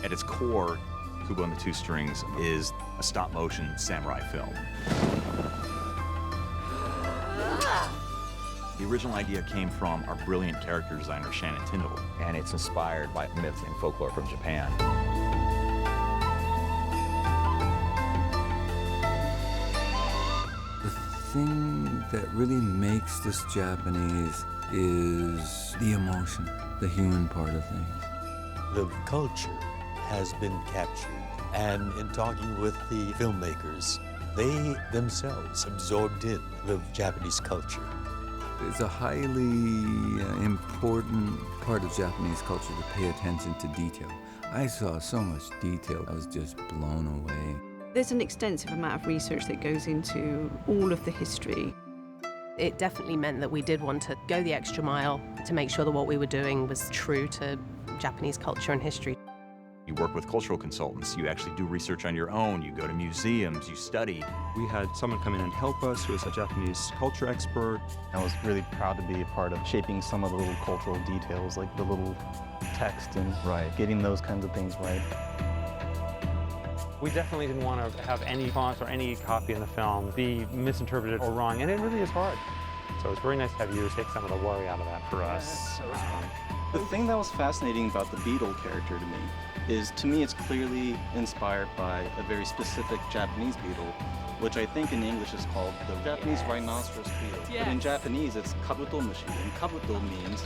At its core, Kubo and the Two Strings is a stop-motion samurai film. The original idea came from our brilliant character designer, Shannon Tyndall, and it's inspired by myth and folklore from Japan. The thing that really makes this Japanese is the emotion, the human part of things. The culture has been captured, and in talking with the filmmakers, they themselves absorbed in the Japanese culture. It's a highly important part of Japanese culture to pay attention to detail. I saw so much detail, I was just blown away. There's an extensive amount of research that goes into all of the history. It definitely meant that we did want to go the extra mile to make sure that what we were doing was true to Japanese culture and history. You work with cultural consultants, you actually do research on your own, you go to museums, you study. We had someone come in and help us who is a Japanese culture expert. I was really proud to be a part of shaping some of the little cultural details, like the little text and getting those kinds of things right. We definitely didn't want to have any fonts or any copy in the film be misinterpreted or wrong, and it really is hard. So it's very nice to have you take some of the worry out of that for us. The thing that was fascinating about the beetle character to me is, to me, it's clearly inspired by a very specific Japanese beetle, which I think in English is called the Japanese rhinoceros beetle. But in Japanese, it's kabuto mushi, and kabuto means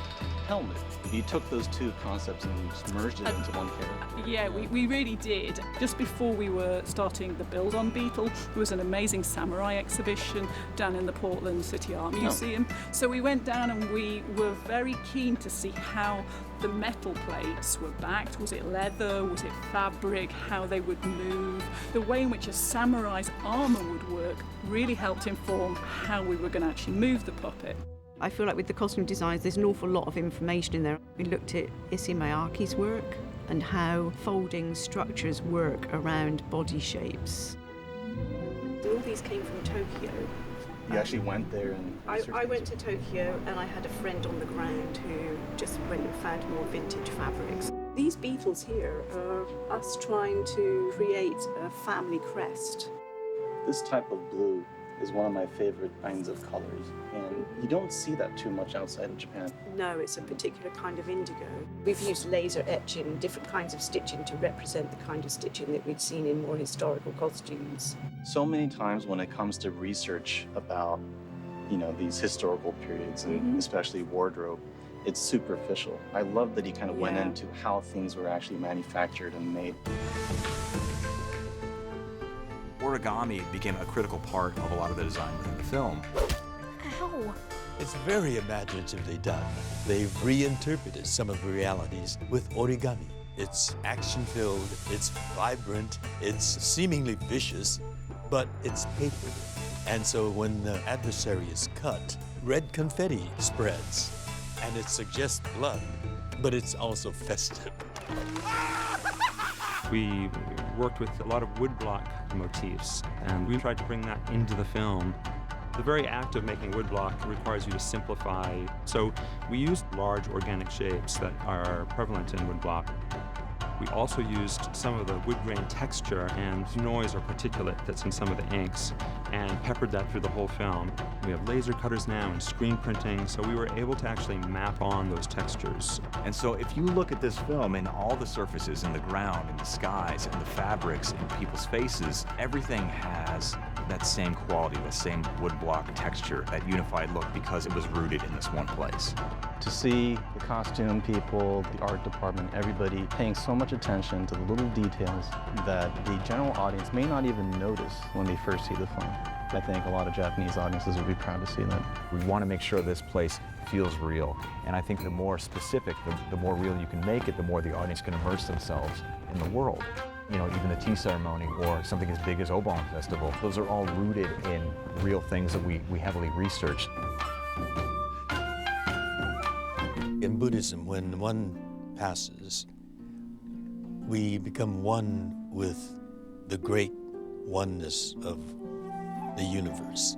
helmet. You took those two concepts and just merged it into one character. Yeah, we really did. Just before we were starting the build on Beetle, there was an amazing samurai exhibition down in the Portland City Art Museum. So we went down and we were very keen to see how the metal plates were backed. Was it leather? Was it fabric? How they would move? The way in which a samurai's armor would work really helped inform how we were going to actually move the puppet. I feel like with the costume designs, there's an awful lot of information in there. We looked at Issey Miyake's work and how folding structures work around body shapes. All these came from Tokyo. You actually went there and... I went to Tokyo and I had a friend on the ground who just went and found more vintage fabrics. These beetles here are us trying to create a family crest. This type of blue is one of my favorite kinds of colors, and you don't see that too much outside of Japan. No, it's a particular kind of indigo. We've used laser etching, different kinds of stitching to represent the kind of stitching that we'd seen in more historical costumes. So many times when it comes to research about, these historical periods, and especially wardrobe, it's superficial. I love that he kind of went into how things were actually manufactured and made. Origami became a critical part of a lot of the design within the film. Ow! It's very imaginatively done. They've reinterpreted some of the realities with origami. It's action-filled, it's vibrant, it's seemingly vicious, but it's paper. And so when the adversary is cut, red confetti spreads, and it suggests blood, but it's also festive. We worked with a lot of woodblock motifs, and we tried to bring that into the film. The very act of making woodblock requires you to simplify, so we used large organic shapes that are prevalent in woodblock. We also used some of the wood grain texture and noise or particulate that's in some of the inks and peppered that through the whole film. We have laser cutters now and screen printing, so we were able to actually map on those textures. And so if you look at this film and all the surfaces in the ground, in the skies, in the fabrics, in people's faces, everything has that same quality, that same woodblock texture, that unified look, because it was rooted in this one place. To see the costume people, the art department, everybody paying so much attention to the little details that the general audience may not even notice when they first see the film. I think a lot of Japanese audiences would be proud to see that. We want to make sure this place feels real. And I think the more specific, the more real you can make it, the more the audience can immerse themselves in the world. Even the tea ceremony or something as big as Obon Festival, those are all rooted in real things that we heavily researched. In Buddhism, when one passes, we become one with the great oneness of the universe.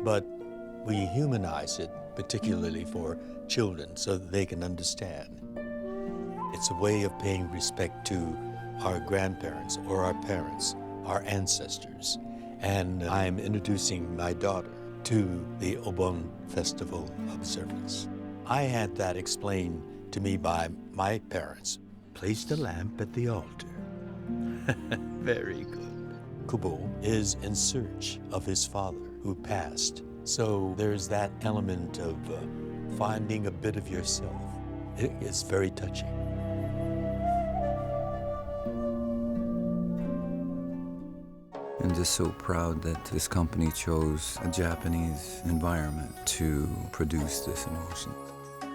But we humanize it, particularly for children, so that they can understand. It's a way of paying respect to our grandparents or our parents, our ancestors. And I'm introducing my daughter to the Obon Festival observance. I had that explained to me by my parents. Place the lamp at the altar. Very good. Kubo is in search of his father who passed. So there's that element of finding a bit of yourself. It is very touching. I'm just so proud that this company chose a Japanese environment to produce this emotion.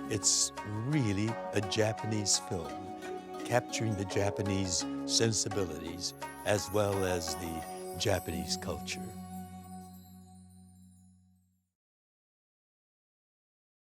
It's really a Japanese film, capturing the Japanese sensibilities as well as the Japanese culture.